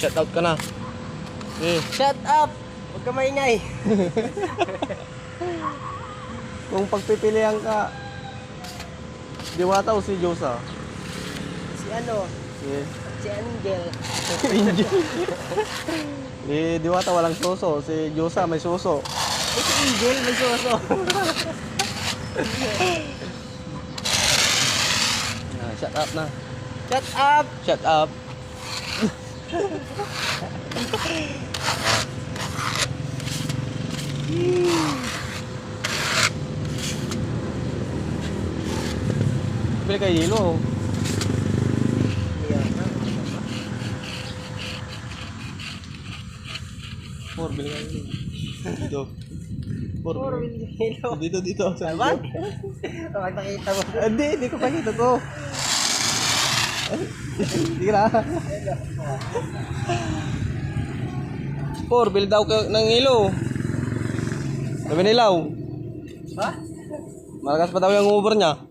Shout out ka na. Shut up! Huwag ka maingay. Kung pagpipilian ka, Diwata o si Diyosa? Si ano? Si Si Angel. Angel. Diwata walang suso. Si Diyosa may suso. Si Angel, may suso. Shut up na. Shut up! Shut up. Bili kayo yelo. Por, bili kayo yelo. Dito. Por, Hello. dito. Sa What? Makikita mo. Hindi ko pakita to. Sige na. Por, bili daw ka ng ilo. Sabi nilaw. Ha? Malakas pa daw yung Uber niya.